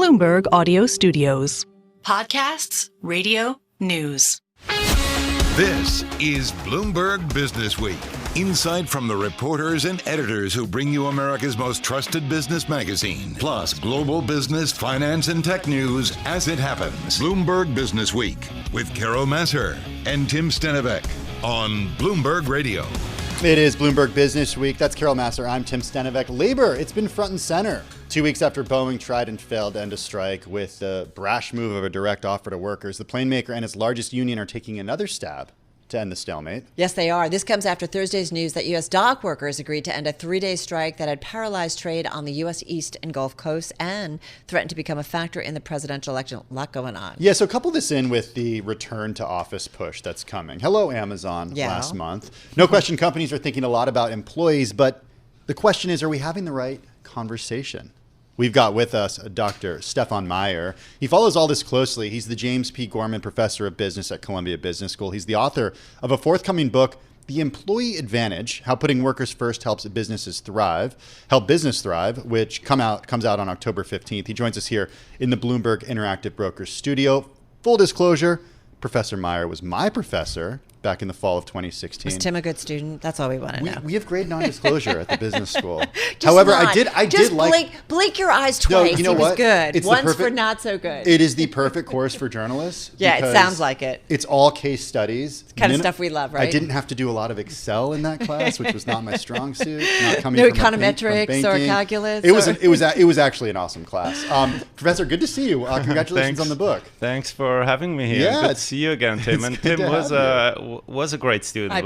Bloomberg Audio Studios. Podcasts, radio, news. This is Bloomberg Businessweek. Insight from the reporters and editors who bring you America's most trusted business magazine. Plus, global business, finance, and tech news as it happens. Bloomberg Businessweek with Carol Massar and Tim Stenovec on Bloomberg Radio. It is Bloomberg Businessweek. That's Carol Massar. I'm Tim Stenovec. Labor, it's been front and center. 2 weeks after Boeing tried and failed to end a strike with the brash move of a direct offer to workers, the plane maker and its largest union are taking another stab to end the stalemate. Yes, they are. This comes after Thursday's news that U.S. dock workers agreed to end a 3-day strike that had paralyzed trade on the U.S. East and Gulf coasts and threatened to become a factor in the presidential election. A lot going on. Yeah, so couple this in with the return to office push that's coming. Hello, Amazon, last month. No question companies are thinking a lot about employees, but the question is, are we having the right conversation? We've got with us Dr. Stephan Meier. He follows all this closely. He's the James P. Gorman Professor of Business at Columbia Business School. He's the author of a forthcoming book, The Employee Advantage: How Putting Workers First Help Business Thrive, which comes out on October 15th. He joins us here in the Bloomberg Interactive Brokers studio. Full disclosure, Professor Meier was my professor back in the fall of 2016. Was Tim a good student? That's all we want to know. We have grade non-disclosure at the business school. However, I did blink your eyes twice. No, you know it was what? good. It's Once for not so good. It is the perfect course for journalists. Yeah, it sounds like it. It's all case studies. It's kind of stuff we love, right? I didn't have to do a lot of Excel in that class, which was not my strong suit. Not coming no from econometrics or calculus. It was actually an awesome class. Professor, good to see you. Congratulations on the book. Thanks for having me here. Yeah, good to see you again, Tim. And Tim was a great student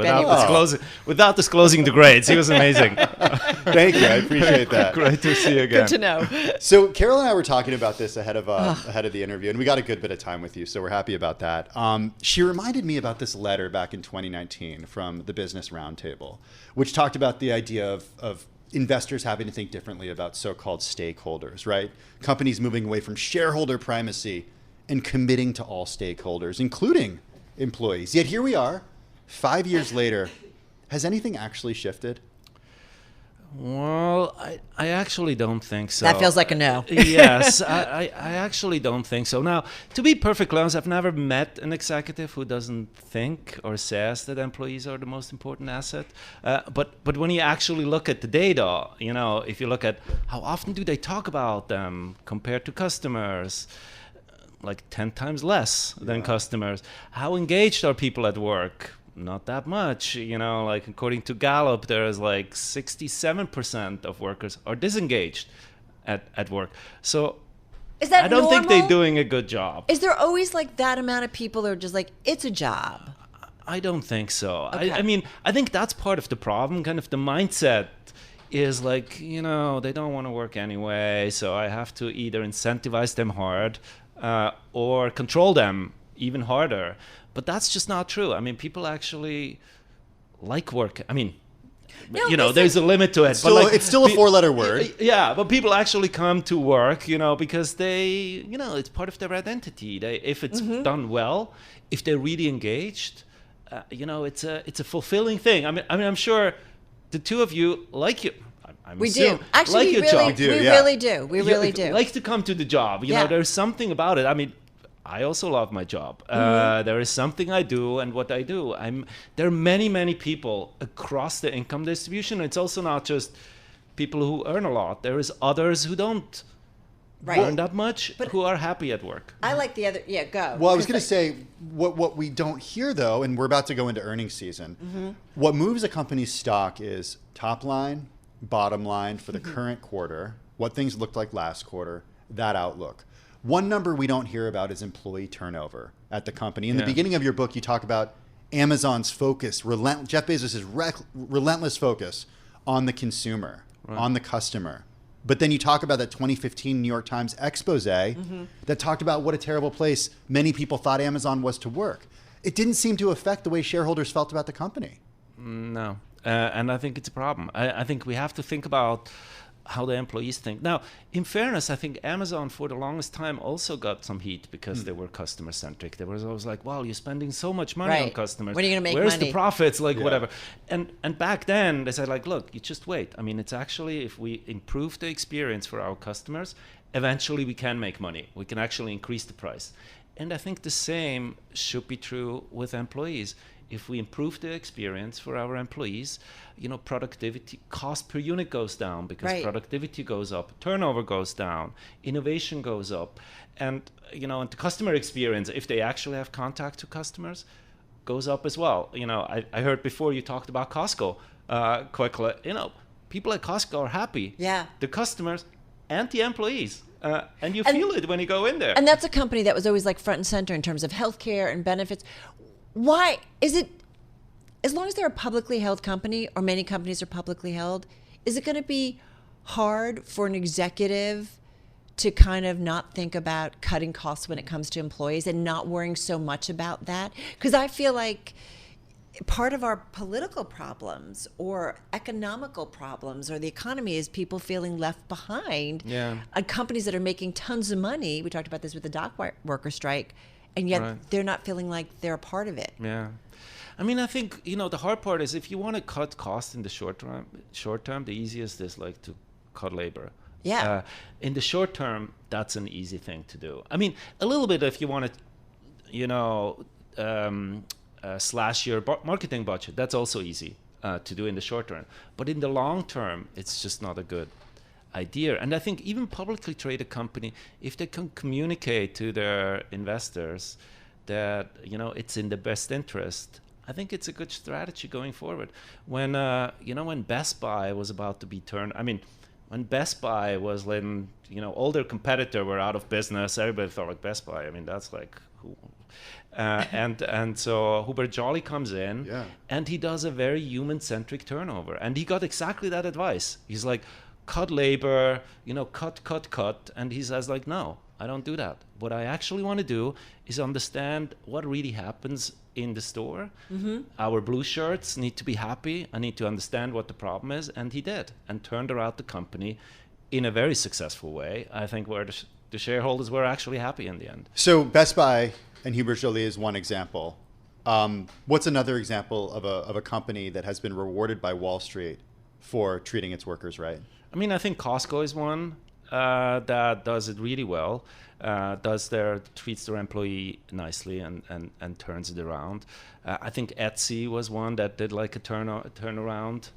without disclosing the grades. He was amazing. Thank you. I appreciate that. Great to see you again. Good to know. So Carol and I were talking about this ahead of the interview, and we got a good bit of time with you, so we're happy about that. She reminded me about this letter back in 2019 from the Business Roundtable, which talked about the idea of investors having to think differently about so-called stakeholders, right? Companies moving away from shareholder primacy and committing to all stakeholders, including employees. Yet here we are, 5 years later. Has anything actually shifted? Well, I actually don't think so. That feels like a no. Yes, I actually don't think so. Now, to be perfectly honest, I've never met an executive who doesn't think or says that employees are the most important asset. But when you actually look at the data, if you look at how often do they talk about them compared to customers, like 10 times less than customers. How engaged are people at work? Not that much. Like according to Gallup, there's like 67% of workers are disengaged at work. So is that I don't think normal? they're doing a good job. Is there always like that amount of people who are just like, it's a job? I don't think so. Okay. I think that's part of the problem. Kind of the mindset is like, they don't want to work anyway, so I have to either incentivize them hard or control them even harder. But that's just not true. People actually like work. There's a limit to it. It's still a 4-letter word. Yeah, but people actually come to work, because they, it's part of their identity. If it's done well, if they're really engaged, it's a fulfilling thing. I'm sure the two of you like it. We do. Actually, like your job. We really do. We really do. Like to come to the job. There's something about it. I also love my job. There is something I do and what I do. There are many, many people across the income distribution. It's also not just people who earn a lot. There is others who don't earn that much, but who are happy at work. I like the other. Yeah, go. Well, I was going to say, what we don't hear, though, and we're about to go into earnings season, what moves a company's stock is top line, bottom line for the current quarter, what things looked like last quarter, that outlook. One number we don't hear about is employee turnover at the company. In the beginning of your book, you talk about Amazon's focus, Jeff Bezos' relentless focus on the consumer, on the customer. But then you talk about that 2015 New York Times expose that talked about what a terrible place many people thought Amazon was to work. It didn't seem to affect the way shareholders felt about the company. No. And I think it's a problem. I think we have to think about how the employees think. Now, in fairness, I think Amazon for the longest time also got some heat because they were customer centric. They was always like, "Wow, you're spending so much money on customers. When are you going to make Where's money? the profits?" Like whatever. And back then they said like, "Look, you just wait. I mean, it's actually if we improve the experience for our customers, eventually we can make money. We can actually increase the price." And I think the same should be true with employees. If we improve the experience for our employees, productivity, cost per unit goes down because productivity goes up, turnover goes down, innovation goes up, and and the customer experience, if they actually have contact to customers, goes up as well. I heard before you talked about Costco. Quickly, people at Costco are happy. Yeah. The customers and the employees. And you feel it when you go in there. And that's a company that was always like front and center in terms of healthcare and benefits. Why is it, as long as they're a publicly held company, or many companies are publicly held, is it going to be hard for an executive to kind of not think about cutting costs when it comes to employees and not worrying so much about that? Because I feel like part of our political problems or economical problems or the economy is people feeling left behind. Yeah. Companies that are making tons of money. We talked about this with the dock worker strike, and yet they're not feeling like they're a part of it. Yeah. I mean, I think, the hard part is if you want to cut costs in the short term, the easiest is like to cut labor. Yeah. In the short term, that's an easy thing to do. I mean, a little bit if you want to, slash your marketing budget, that's also easy to do in the short term. But in the long term, it's just not a good idea. And I think even publicly traded company, if they can communicate to their investors that, it's in the best interest, I think it's a good strategy going forward. When, when Best Buy was about to be turned, when Best Buy was letting, all their competitors were out of business, everybody thought like Best Buy, that's like who. And so Hubert Joly comes in and he does a very human-centric turnover. And he got exactly that advice. He's like, cut labor, cut. And he says like, no, I don't do that. What I actually want to do is understand what really happens in the store. Mm-hmm. Our blue shirts need to be happy. I need to understand what the problem is. And he did, and turned around the company in a very successful way, I think, where the shareholders were actually happy in the end. So Best Buy and Hubert Joly is one example. What's another example of a company that has been rewarded by Wall Street for treating its workers right? I think Costco is one that does it really well, treats their employee nicely and turns it around. I think Etsy was one that did like a turnaround.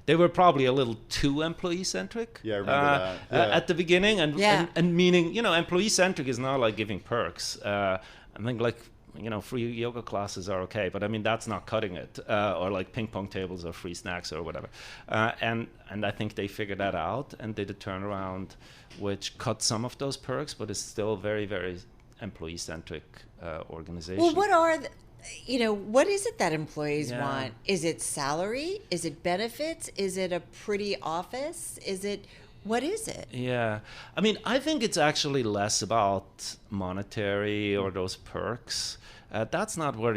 They were probably a little too employee-centric. Yeah, I remember that. At the beginning, and meaning, employee-centric is not like giving perks. I think like, free yoga classes are okay, but that's not cutting it. Or like ping pong tables or free snacks or whatever. And I think they figured that out and did a turnaround, which cut some of those perks, but it's still very, very employee-centric organization. Well, what is it that employees want? Is it salary? Is it benefits? Is it a pretty office? What is it? Yeah. I think it's actually less about monetary or those perks. That's not what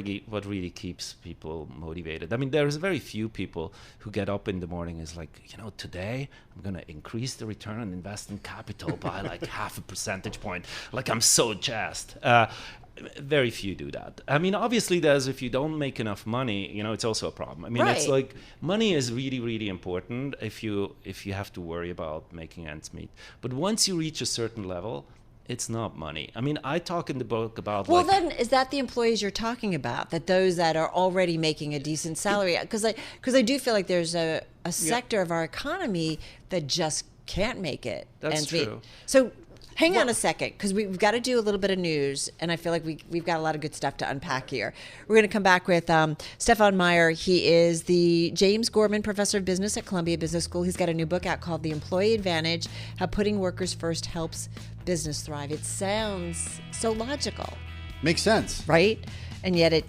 really keeps people motivated. There's very few people who get up in the morning and is like, today I'm going to increase the return on invested capital by like 0.5 percentage point. Like I'm so jazzed. Very few do that. Obviously, if you don't make enough money, it's also a problem. It's like money is really, really important if you have to worry about making ends meet. But once you reach a certain level, it's not money. I talk in the book about. Well, then is that the employees you're talking about? That those that are already making a decent salary? Because I do feel like there's a sector of our economy that just can't make it. That's true. So. Hang on a second, because we've got to do a little bit of news, and I feel like we've got a lot of good stuff to unpack here. We're going to come back with Stephan Meier. He is the James Gorman Professor of Business at Columbia Business School. He's got a new book out called The Employee Advantage, How Putting Workers First Helps Business Thrive. It sounds so logical. Makes sense. Right? And yet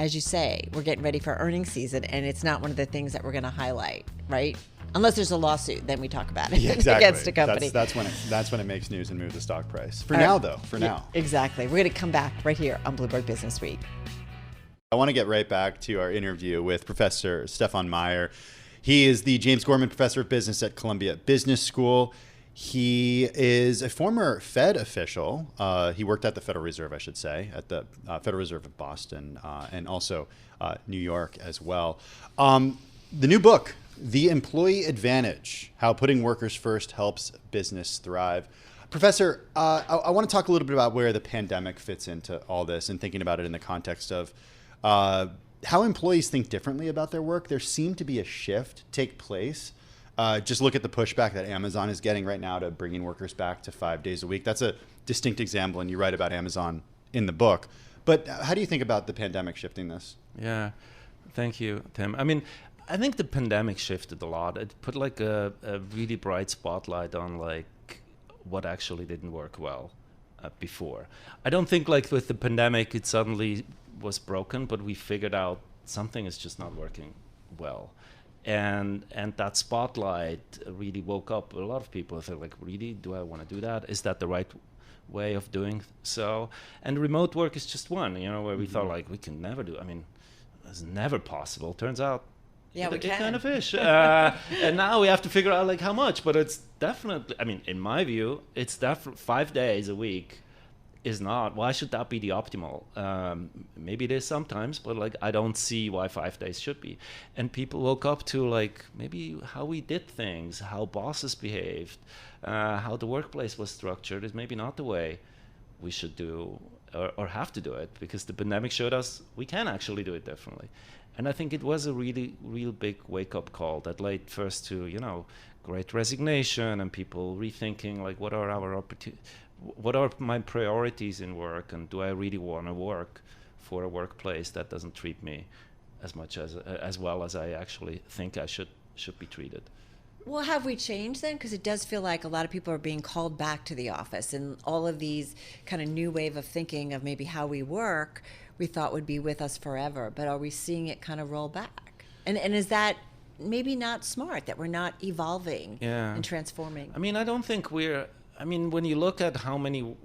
as you say, we're getting ready for earnings season, and it's not one of the things that we're going to highlight, right? Unless there's a lawsuit, then we talk about it exactly. against a company. That's when it makes news and moves the stock price. For now, though. Exactly. We're going to come back right here on Bloomberg Businessweek. I want to get right back to our interview with Professor Stephan Meier. He is the James Gorman Professor of Business at Columbia Business School. He is a former Fed official. He worked at the Federal Reserve, I should say, at the Federal Reserve of Boston and also New York as well. The new book, The Employee Advantage, How Putting Workers First Helps Business Thrive. Professor, I want to talk a little bit about where the pandemic fits into all this and thinking about it in the context of how employees think differently about their work. There seemed to be a shift take place. Just look at the pushback that Amazon is getting right now to bringing workers back to 5 days a week. That's a distinct example, and you write about Amazon in the book. But how do you think about the pandemic shifting this? Yeah, thank you, Tim. I mean, I think the pandemic shifted a lot. It put like a really bright spotlight on like what actually didn't work well before. I don't think like with the pandemic it suddenly was broken, but we figured out something is just not working well. And that spotlight really woke up a lot of people. They're like, really, do I want to do that? Is that the right way of doing so? And remote work is just one, where we thought like we can never do. I mean, it's never possible. Turns out, yeah, we can. Kind of fish. And now we have to figure out like how much. But it's definitely, I mean, in my view, it's definitely 5 days a week is not. Why should that be the optimal? Maybe it is sometimes, but like I don't see why 5 days should be. And people woke up to like maybe how we did things, how bosses behaved, how the workplace was structured is maybe not the way we should do or have to do it, because the pandemic showed us we can actually do it differently. And I think it was a really, real big wake-up call that led first to, great resignation and people rethinking like what are our opportunities. What are my priorities in work, and do I really want to work for a workplace that doesn't treat me as much as well as I actually think I should be treated? Well, have we changed then? Because it does feel like a lot of people are being called back to the office, and all of these kind of new wave of thinking of maybe how we work, we thought would be with us forever. But are we seeing it kind of roll back? And is that maybe not smart, that we're not evolving and transforming? I mean, I don't think when you look at how many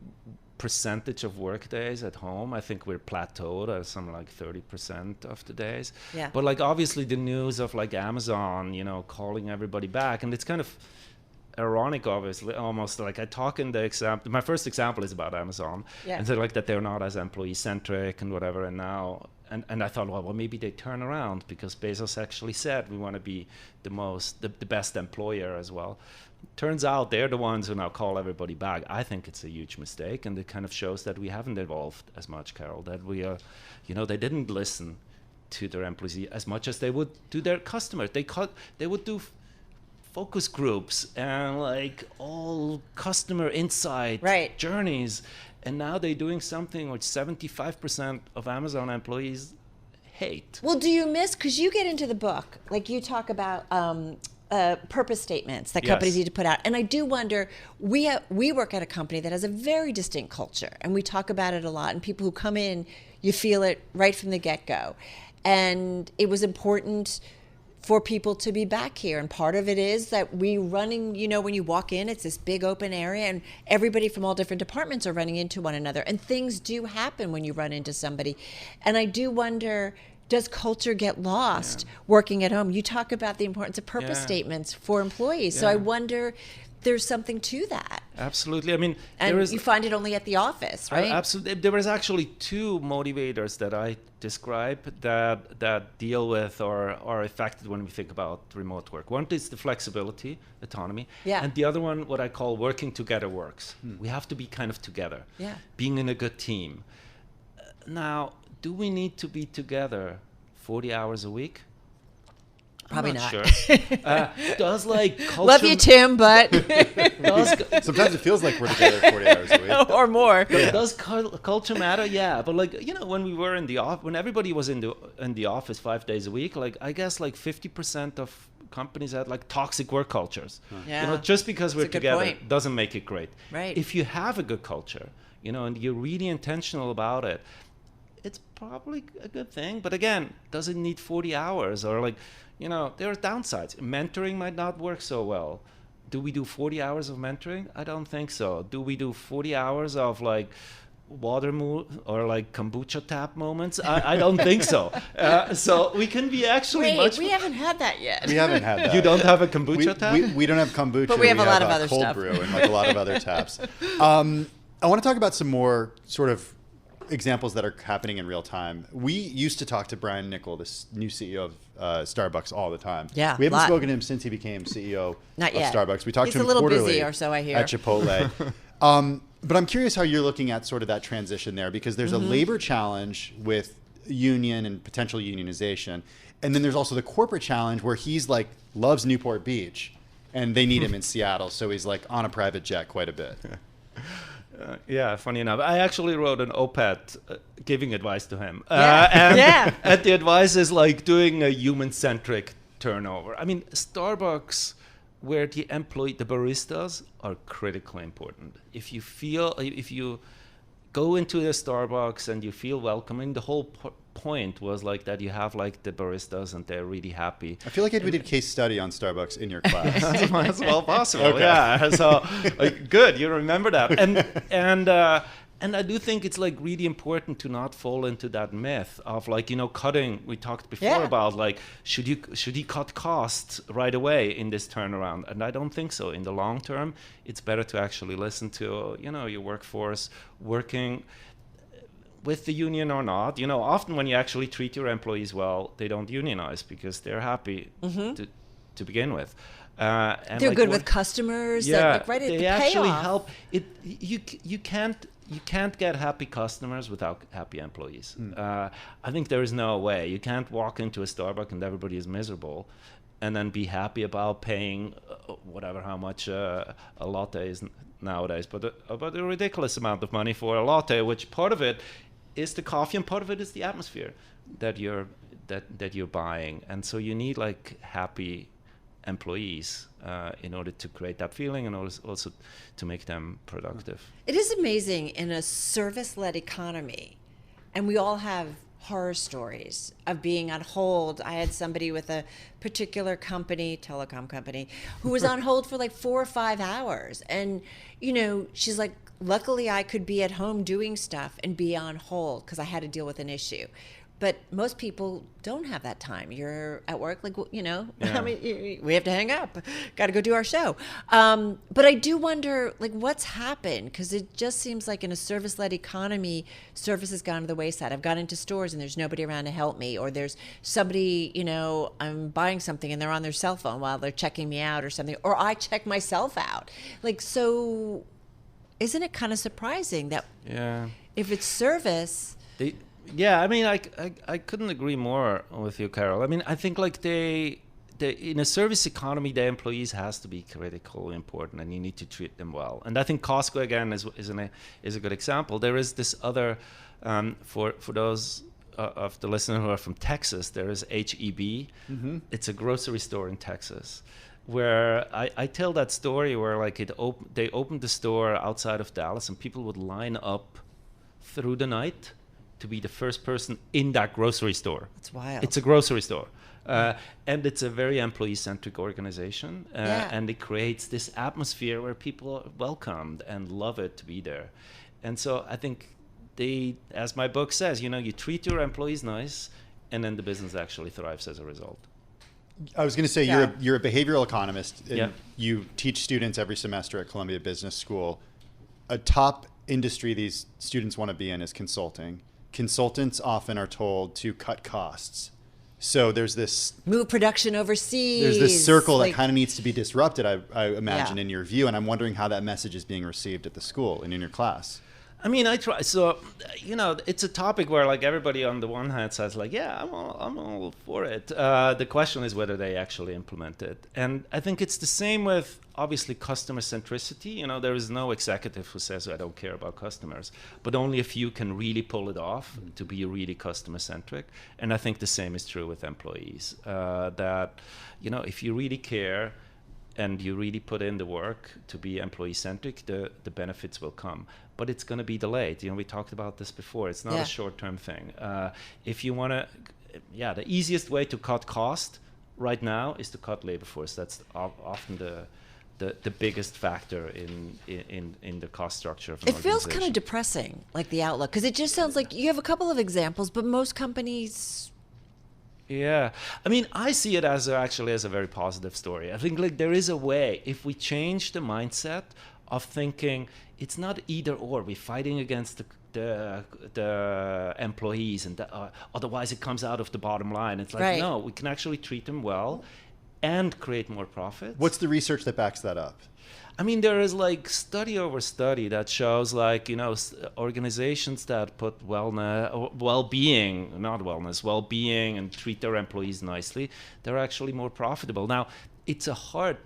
percentage of work days at home, I think we're plateaued at something like 30% of the days. Yeah. But like obviously the news of like Amazon, calling everybody back, and it's kind of ironic, obviously, almost like I talk in the example. My first example is about Amazon, and they're like that they're not as employee centric and whatever. And now, and I thought, well, maybe they turn around because Bezos actually said we want to be the best employer as well. Turns out they're the ones who now call everybody back. I think it's a huge mistake, and it kind of shows that we haven't evolved as much, Carol, that we are, they didn't listen to their employees as much as they would to their customers. They would do focus groups and like all customer insight journeys, and now they're doing something which 75% of Amazon employees hate. Well, do you miss, because you get into the book, like you talk about purpose statements that companies need to put out. And I do wonder, we work at a company that has a very distinct culture, and we talk about it a lot. And people who come in, you feel it right from the get-go. And it was important for people to be back here. And part of it is that we running, when you walk in, it's this big open area, and everybody from all different departments are running into one another. And things do happen when you run into somebody. And I do wonder, does culture get lost working at home? You talk about the importance of purpose statements for employees. So I wonder, there's something to that. Absolutely. I mean, and you find it only at the office, right? Absolutely. There was actually two motivators that I describe that deal with or are affected when we think about remote work. One is the flexibility, autonomy. Yeah. And the other one, what I call working together works. We have to be kind of together. Yeah. Being in a good team. Now, do we need to be together 40 hours a week? Probably not. Sure. Does like culture... Love you, Tim, but... Sometimes it feels like we're together 40 hours a week. Or more. Does culture matter? Yeah. But like, when we were in the office, when everybody was in the office 5 days a week, like I guess like 50% of companies had like toxic work cultures. Yeah. Just because we're together doesn't make it great. Right. If you have a good culture, and you're really intentional about it, it's probably a good thing. But again, does it need 40 hours? Or like, there are downsides. Mentoring might not work so well. Do we do 40 hours of mentoring? I don't think so. Do we do 40 hours of like water or like kombucha tap moments? I don't think so. So we can be actually we haven't had that yet. We haven't had that. You don't have a kombucha tap? We don't have kombucha. But we have a lot of other cold stuff. brew and like a lot of other taps. I want to talk about some more sort of examples that are happening in real time. We used to talk to Brian Niccol, this new CEO of Starbucks, all the time. Yeah, we haven't spoken to him since he became CEO Not of yet. Starbucks. We talked to him He's a little quarterly busy, or so I hear. at Chipotle. But I'm curious how you're looking at sort of that transition there, because there's a labor challenge with union and potential unionization. And then there's also the corporate challenge where he's like, loves Newport Beach and they need him in Seattle. So he's like on a private jet quite a bit. Yeah, funny enough, I actually wrote an op-ed giving advice to him. And the advice is like doing a human-centric turnover. I mean, Starbucks, where the baristas are critically important. If you go into a Starbucks and you feel welcoming, the whole point was like that you have like the baristas and they're really happy. I feel like we did a case study on Starbucks in your class. That's well possible. Okay. Yeah. So good, you remember that. And I do think it's like really important to not fall into that myth of like, cutting. We talked before about like, should he cut costs right away in this turnaround? And I don't think so. In the long term, it's better to actually listen to, your workforce working with the union or not. Often when you actually treat your employees well, they don't unionize because they're happy to begin with. And they're good with customers. Yeah, they actually payoff. help. You can't get happy customers without happy employees. I think there is no way. You can't walk into a Starbucks and everybody is miserable and then be happy about paying how much a latte is nowadays, but a ridiculous amount of money for a latte, which part of it is the coffee and part of it is the atmosphere that you're buying. And so you need like happy employees in order to create that feeling and also to make them productive. It is amazing in a service-led economy, and we all have horror stories of being on hold. I had somebody with a particular company, telecom company, who was on hold for like 4 or 5 hours. And, she's like, luckily I could be at home doing stuff and be on hold because I had to deal with an issue. But most people don't have that time. You're at work, like, I mean, we have to hang up. Got to go do our show. But I do wonder, like, what's happened? Because it just seems like in a service-led economy, service has gone to the wayside. I've gone into stores and there's nobody around to help me. Or there's somebody, I'm buying something and they're on their cell phone while they're checking me out or something. Or I check myself out. Like, so isn't it kind of surprising that if it's service... Yeah, I mean, I couldn't agree more with you, Carol. I mean, I think like they in a service economy, the employees has to be critically important, and you need to treat them well. And I think Costco again is a good example. There is this other for those of the listeners who are from Texas. There is H-E-B. Mm-hmm. It's a grocery store in Texas, where I tell that story where like they opened the store outside of Dallas, and people would line up through the night to be the first person in that grocery store. That's wild. It's a grocery store. And it's a very employee-centric organization. And it creates this atmosphere where people are welcomed and love it to be there. And so I think as my book says, you treat your employees nice, and then the business actually thrives as a result. I was going to say, you're a behavioral economist, and you teach students every semester at Columbia Business School. A top industry these students want to be in is consulting. Consultants often are told to cut costs. So there's this... move production overseas. There's this circle that kind of needs to be disrupted, I imagine, in your view. And I'm wondering how that message is being received at the school and in your class. I mean, I try. So, it's a topic where like everybody on the one hand says like, yeah, I'm all for it. The question is whether they actually implement it. And I think it's the same with obviously customer centricity. There is no executive who says, I don't care about customers, but only a few can really pull it off to be really customer centric. And I think the same is true with employees, that, if you really care and you really put in the work to be employee-centric, the benefits will come. But it's going to be delayed. We talked about this before. It's not a short-term thing. If you want to, the easiest way to cut cost right now is to cut labor force. That's often the biggest factor in the cost structure of an It feels kind organization. of depressing, like the outlook, because it just sounds like you have a couple of examples, but most companies. Yeah, I mean, I see it as actually as a very positive story. I think like there is a way, if we change the mindset of thinking it's not either or, we're fighting against the employees, and otherwise it comes out of the bottom line. It's like, Right. no, we can actually treat them well and create more profits. What's the research that backs that up? I mean, there is like study over study that shows like, organizations that put well-being and treat their employees nicely, they're actually more profitable. Now, it's a hard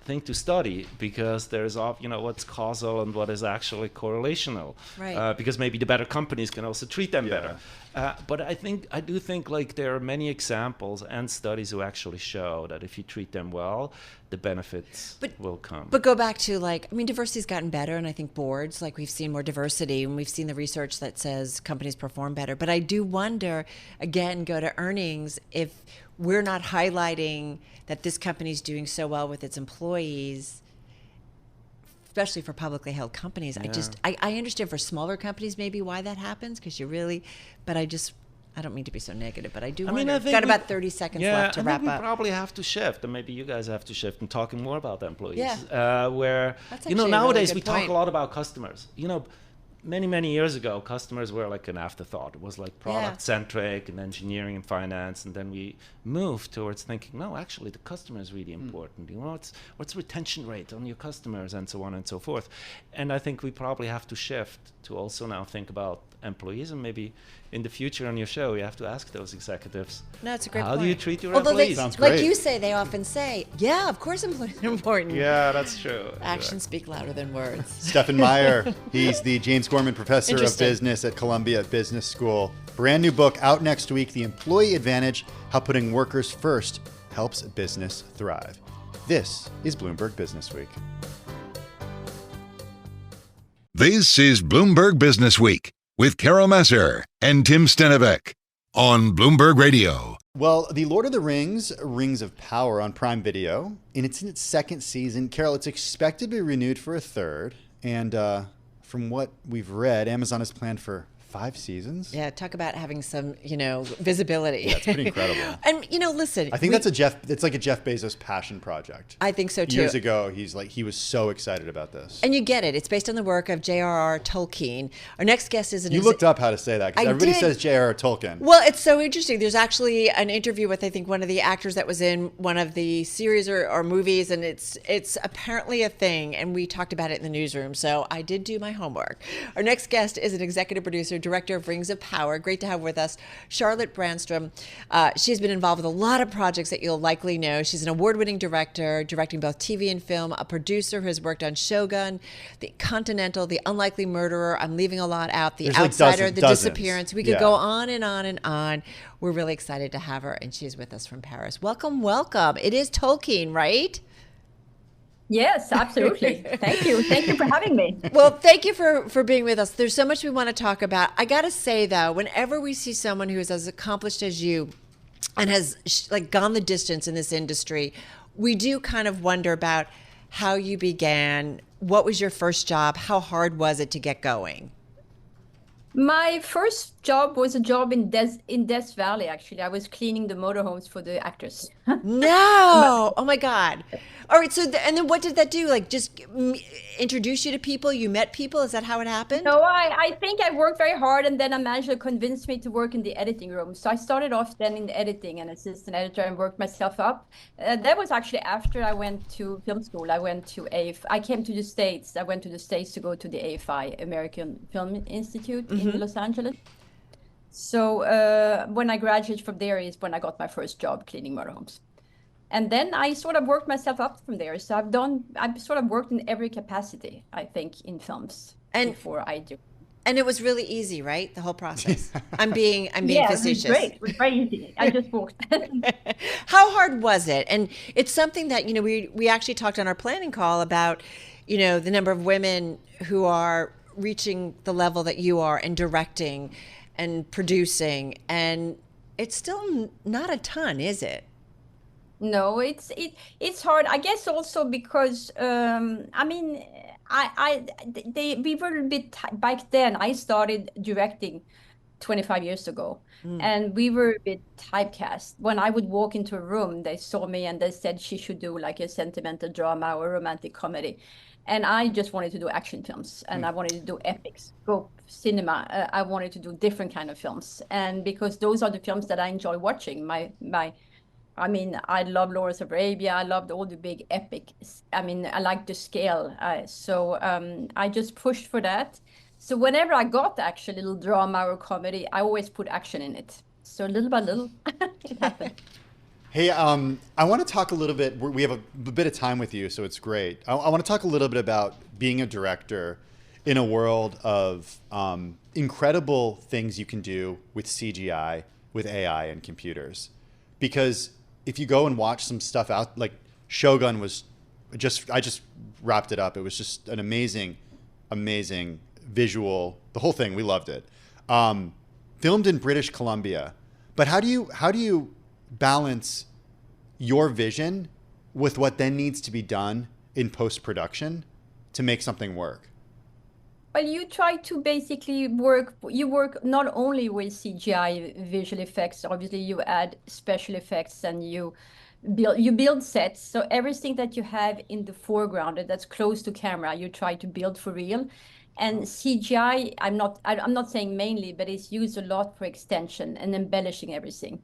thing to study because there's what's causal and what is actually correlational. Right. Because maybe the better companies can also treat them better. But I do think like there are many examples and studies who actually show that if you treat them well, the benefits will come. But go back to diversity's gotten better, and I think boards, like we've seen more diversity, and we've seen the research that says companies perform better. But I do wonder, again, go to earnings, if we're not highlighting that this company's doing so well with its employees, especially for publicly held companies. Yeah. I understand for smaller companies maybe why that happens, because I don't mean to be so negative, but I do wonder. I've got about 30 seconds left to wrap we up. probably have to shift, and maybe you guys have to shift and talking more about the employees. Yeah. Where, That's actually a really nowadays good we talk point. a lot about customers. Many years ago, customers were like an afterthought. It was like product-centric and engineering and finance, and then we moved towards thinking, no, actually, the customer is really important. What's retention rate on your customers, and so on and so forth. And I think we probably have to shift to also now think about employees, and maybe in the future on your show, you have to ask those executives, No, it's a great how point. do you treat your Although employees? Sounds like great. you say, they often say, yeah, of course employees are important. Yeah, that's true. Actions speak louder than words. Stephan Meier, he's the James Gorman Professor of Interesting. Business at Columbia Business School. Brand new book out next week, The Employee Advantage, How Putting Workers First Helps Business Thrive. This is Bloomberg Businessweek. This is Bloomberg Businessweek with Carol Massar and Tim Stenovec on Bloomberg Radio. Well, The Lord of the Rings, Rings of Power on Prime Video, and it's in its second season. Carol, it's expected to be renewed for a third. And from what we've read, Amazon has planned for 5 seasons. Yeah, talk about having some, visibility. Yeah, it's pretty incredible. And, listen. I think it's like a Jeff Bezos passion project. I think so, too. Years ago, he was so excited about this. And you get it. It's based on the work of J.R.R. Tolkien. Our next guest is You looked up how to say that, because I everybody did. says J.R.R. Tolkien. Well, it's so interesting. There's actually an interview with, I think, one of the actors that was in one of the series or movies, and it's apparently a thing, and we talked about it in the newsroom, so I did do my homework. Our next guest is an executive producer, director of Rings of Power. Great to have with us Charlotte Brandstrom. She's been involved with a lot of projects that you'll likely know. She's an award-winning director, directing both TV and film, a producer who has worked on Shogun, The Continental, The Unlikely Murderer, I'm leaving a lot out, The There's like Outsider, The dozens. Disappearance. We could go on and on and on. We're really excited to have her, and she's with us from Paris. Welcome, welcome. It is Tolkien, right? Yes, absolutely. Thank you. Thank you for having me. Well, thank you for being with us. There's so much we want to talk about. I got to say, though, whenever we see someone who is as accomplished as you and has gone the distance in this industry, we do kind of wonder about how you began. What was your first job? How hard was it to get going? My first job was a job in Death Valley, actually. I was cleaning the motorhomes for the actors. No. Oh, my God. All right. So, and then what did that do? Just introduce you to people? You met people? Is that how it happened? No, I think I worked very hard, and then I managed to convince me to work in the editing room. So I started off then in the editing and assistant editor and worked myself up. That was actually after I went to film school. I came to the States. I went to the States to go to the AFI, American Film Institute in Los Angeles. So when I graduated from there is when I got my first job cleaning motorhomes. And then I sort of worked myself up from there. So I've sort of worked in every capacity, I think, in films before I do. And it was really easy, right? The whole process. I'm being facetious. It was great. It was very easy. I just walked. How hard was it? And it's something that, we actually talked on our planning call about, the number of women who are reaching the level that you are and directing and producing. And it's still not a ton, is it? No, it's hard. I guess also because I mean, we were a bit back then. I started directing 25 years ago, and we were a bit typecast. When I would walk into a room, they saw me and they said she should do like a sentimental drama or romantic comedy. And I just wanted to do action films, and I wanted to do epics, go cinema. I wanted to do different kind of films, and because those are the films that I enjoy watching. I mean, I love Lawrence of Arabia. I loved all the big epics. I mean, I like the scale. So I just pushed for that. So whenever I got actually a little drama or comedy, I always put action in it. So little by little, it happened. Hey, I want to talk a little bit. We have a bit of time with you, so it's great. I want to talk a little bit about being a director in a world of incredible things you can do with CGI, with AI and computers. Because if you go and watch some stuff out, like Shogun was I just wrapped it up. It was just an amazing visual, the whole thing. We loved it. Filmed in British Columbia. But how do you balance your vision with what then needs to be done in post-production to make something work? Well, you try to basically you work not only with CGI visual effects, obviously you add special effects and you build sets. So everything that you have in the foreground and that's close to camera, you try to build for real. And CGI, I'm not saying mainly, but it's used a lot for extension and embellishing everything.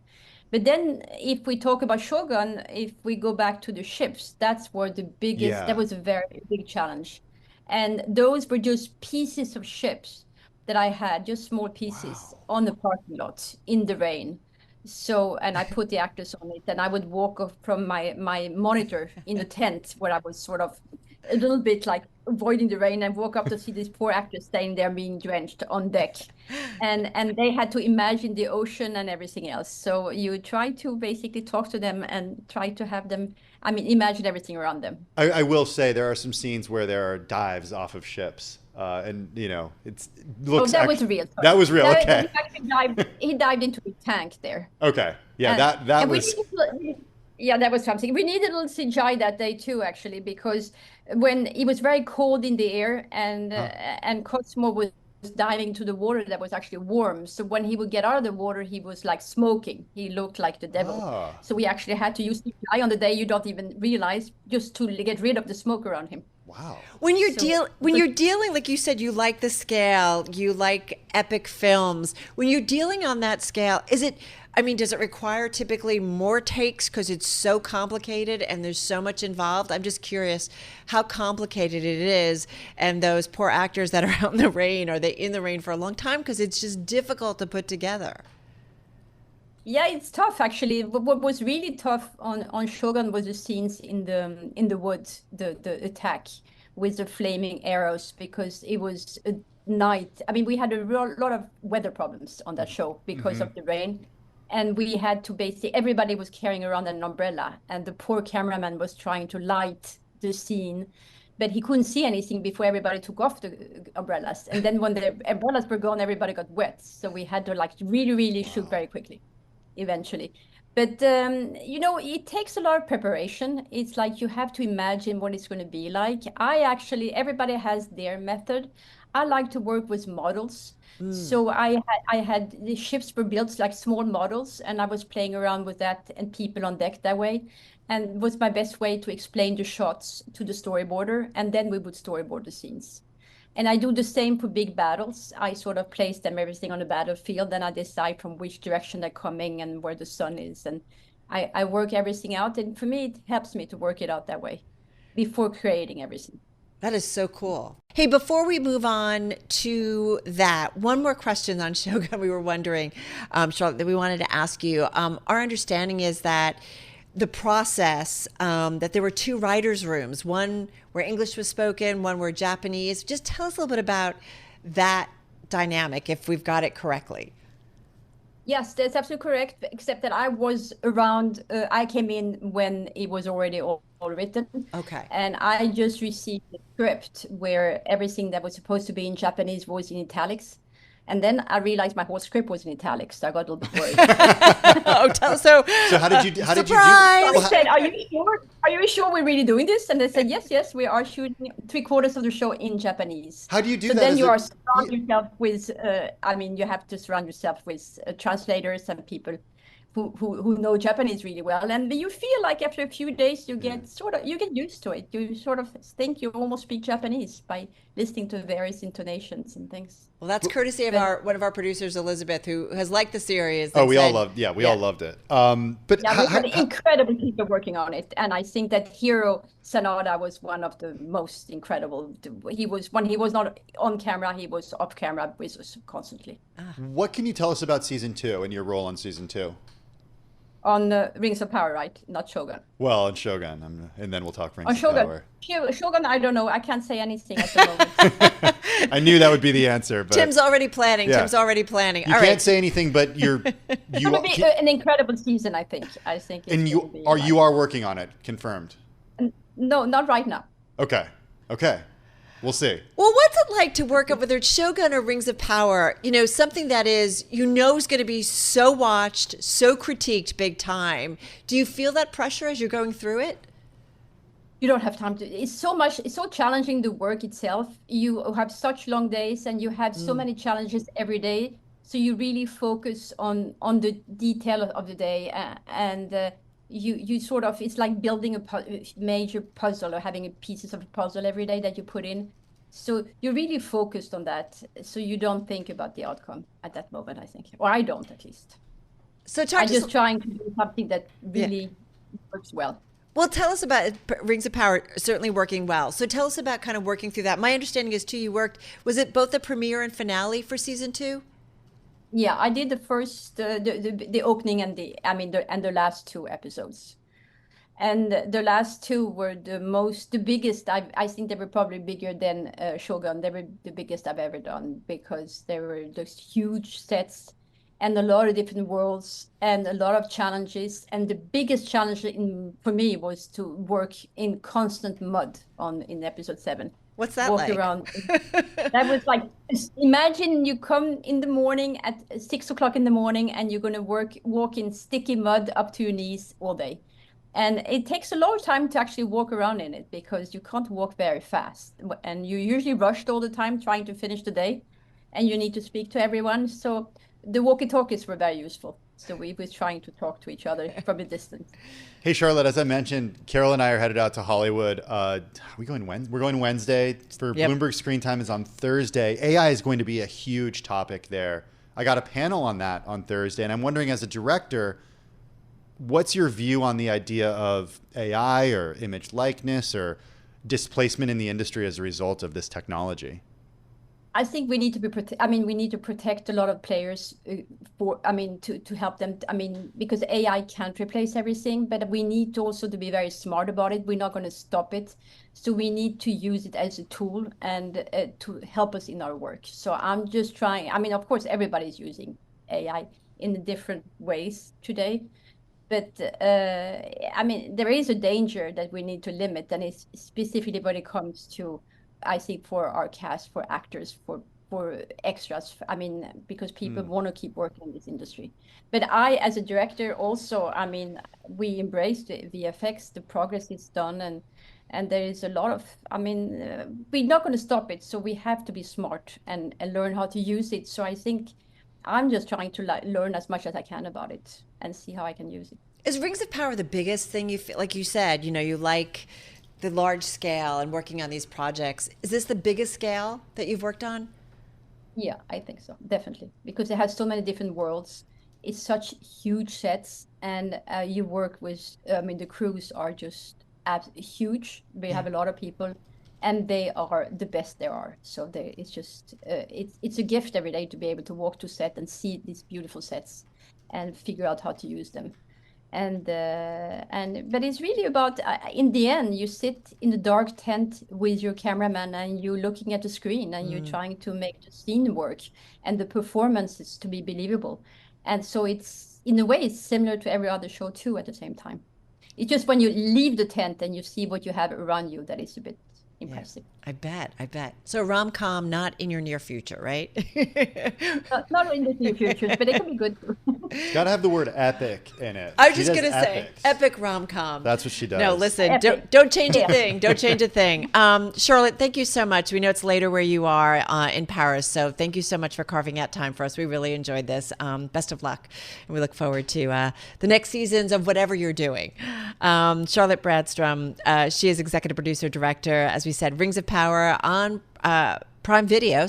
But then if we talk about Shogun, if we go back to the ships, that's where that was a very big challenge. And those were just pieces of ships that I had, just small pieces on the parking lot in the rain. So, and I put the actors on it, and I would walk off from my monitor in the tent where I was sort of a little bit like avoiding the rain and walk up to see these poor actors staying there being drenched on deck. And they had to imagine the ocean and everything else. So you try to basically talk to them and try to have them, I mean, imagine everything around them. I will say there are some scenes where there are dives off of ships. And you know, it looks. Oh, that was real. Sorry. That was real. Okay. He dived into a tank there. Okay. Yeah, that was. Yeah, that was something. We needed a little CGI that day too, actually, because when it was very cold in the air and Cosmo was diving to the water that was actually warm. So when he would get out of the water, he was like smoking. He looked like the devil. So we actually had to use CGI on the day you don't even realize, just to get rid of the smoke around him. Wow. When you're dealing, like you said, you like the scale, you like epic films. When you're dealing on that scale, does it require typically more takes because it's so complicated and there's so much involved? I'm just curious how complicated it is, and those poor actors that are out in the rain, are they in the rain for a long time? Because it's just difficult to put together. Yeah, it's tough actually. What was really tough on Shogun was the scenes in the woods, the attack with the flaming arrows, because it was a night. I mean, we had a lot of weather problems on that show because of the rain. And we had to everybody was carrying around an umbrella, and the poor cameraman was trying to light the scene, but he couldn't see anything before everybody took off the umbrellas. And then when the umbrellas were gone, everybody got wet. So we had to like really shoot very quickly eventually. But, it takes a lot of preparation. It's like you have to imagine what it's going to be like. Everybody has their method. I like to work with models. So I had the ships were built like small models, and I was playing around with that and people on deck that way. And it was my best way to explain the shots to the storyboarder, and then we would storyboard the scenes. And I do the same for big battles. I sort of place them everything on the battlefield, and I decide from which direction they're coming and where the sun is. And I work everything out. And for me, it helps me to work it out that way before creating everything. That is so cool. Hey, before we move on to that, one more question on Shogun we were wondering, Charlotte, that we wanted to ask you. Our understanding is that the process, that there were two writers' rooms, one where English was spoken, one where Japanese. Just tell us a little bit about that dynamic, if we've got it correctly. Yes, that's absolutely correct, except that I was around, I came in when it was already all written. Okay. And I just received the script where everything that was supposed to be in Japanese was in italics. And then I realized my whole script was in italics, so I got a little bit worried. So how did you do? Surprise! I said, "Are you sure? Are you sure we're really doing this?" And they said, "Yes, we are shooting 3/4 of the show in Japanese." How do you do so that? Then you are surround yourself with. You have to surround yourself with translators and people who know Japanese really well, and you feel like after a few days you get used to it. You sort of think you almost speak Japanese by listening to various intonations and things. Well, that's courtesy of one of our producers, Elizabeth, who has liked the series. Oh, we all loved it. But we had incredible people working on it, and I think that Hiro Sanada was one of the most incredible. He was when he was not on camera, he was off camera with us constantly. What can you tell us about season 2 and your role on season 2? On Rings of Power, right? Not Shogun. Well, on Shogun, and then we'll talk Rings on of Shogun. Power. Shogun, I don't know. I can't say anything at the moment. I knew that would be the answer. But Tim's already planning. Yeah. Tim's already planning. You can't say anything, but you will be an incredible season, I think. And you are working on it, confirmed. No, not right now. Okay. We'll see. Well, what's it like to work up, whether it's Shogun or Rings of Power, something that is going to be so watched, so critiqued big time. Do you feel that pressure as you're going through it? You don't have time to. It's so challenging, the work itself. You have such long days and you have so many challenges every day. So you really focus on the detail of the day you sort of, it's like building a major puzzle or having pieces of a puzzle every day that you put in. So you're really focused on that. So you don't think about the outcome at that moment, I think. Or I don't, at least. So I'm just trying to do something that really works well. Well, tell us about Rings of Power certainly working well. So tell us about kind of working through that. My understanding is, too, was it both the premiere and finale for season 2? Yeah, I did the first, the opening and the last 2 episodes, and the last 2 were the biggest. I think they were probably bigger than Shogun. They were the biggest I've ever done because they were those huge sets and a lot of different worlds and a lot of challenges. And the biggest challenge for me was to work in constant mud in episode 7. What's that like? Around. That was like, imagine you come in the morning at 6 o'clock in the morning and you're going to walk in sticky mud up to your knees all day. And it takes a long time to actually walk around in it because you can't walk very fast. And you're usually rushed all the time trying to finish the day. And you need to speak to everyone. So the walkie-talkies were very useful. So we were trying to talk to each other from a distance. Hey, Charlotte, as I mentioned, Carol and I are headed out to Hollywood. We're going Wednesday. Bloomberg Screen Time is on Thursday. AI is going to be a huge topic there. I got a panel on that on Thursday, and I'm wondering, as a director, what's your view on the idea of AI or image likeness or displacement in the industry as a result of this technology? I think we need to we need to protect a lot of players to help them. Because AI can't replace everything, but we need to also to be very smart about it. We're not going to stop it. So we need to use it as a tool and to help us in our work. So I'm just trying. Of course, everybody's using AI in different ways today. But there is a danger that we need to limit, and it's specifically when it comes to, I think, for our cast, for actors, for extras, because people want to keep working in this industry. But I, as a director, also, we embrace the VFX, the progress is done, and there is a lot of, we're not going to stop it, so we have to be smart and learn how to use it. So I think I'm just trying to learn as much as I can about it and see how I can use it. Is Rings of Power the biggest thing you feel, like you said, you like the large scale and working on these projects? Is this the biggest scale that you've worked on? Yeah, I think so, definitely, because it has so many different worlds. It's such huge sets, and you work with, the crews are just huge. We have a lot of people, and they are the best there are. So it's just, it's a gift every day to be able to walk to set and see these beautiful sets and figure out how to use them. But it's really about, in the end, you sit in the dark tent with your cameraman and you're looking at the screen and you're trying to make the scene work and the performances to be believable. And so it's, in a way, it's similar to every other show too at the same time. It's just when you leave the tent and you see what you have around you that is a bit impressive. I bet. So rom-com not in your near future, right? Not in the near future, but it can be good too. It's got to have the word epic in it. I was She just does going to say, epics. epic rom-com. That's what she does. No, listen, Epic. don't change a Yeah. thing. Don't change a thing. Charlotte, thank you so much. We know it's later where you are in Paris, so thank you so much for carving out time for us. We really enjoyed this. Best of luck. And we look forward to the next seasons of whatever you're doing. Charlotte Brandstrom, she is executive producer, director, as we said, Rings of Power on Prime Video.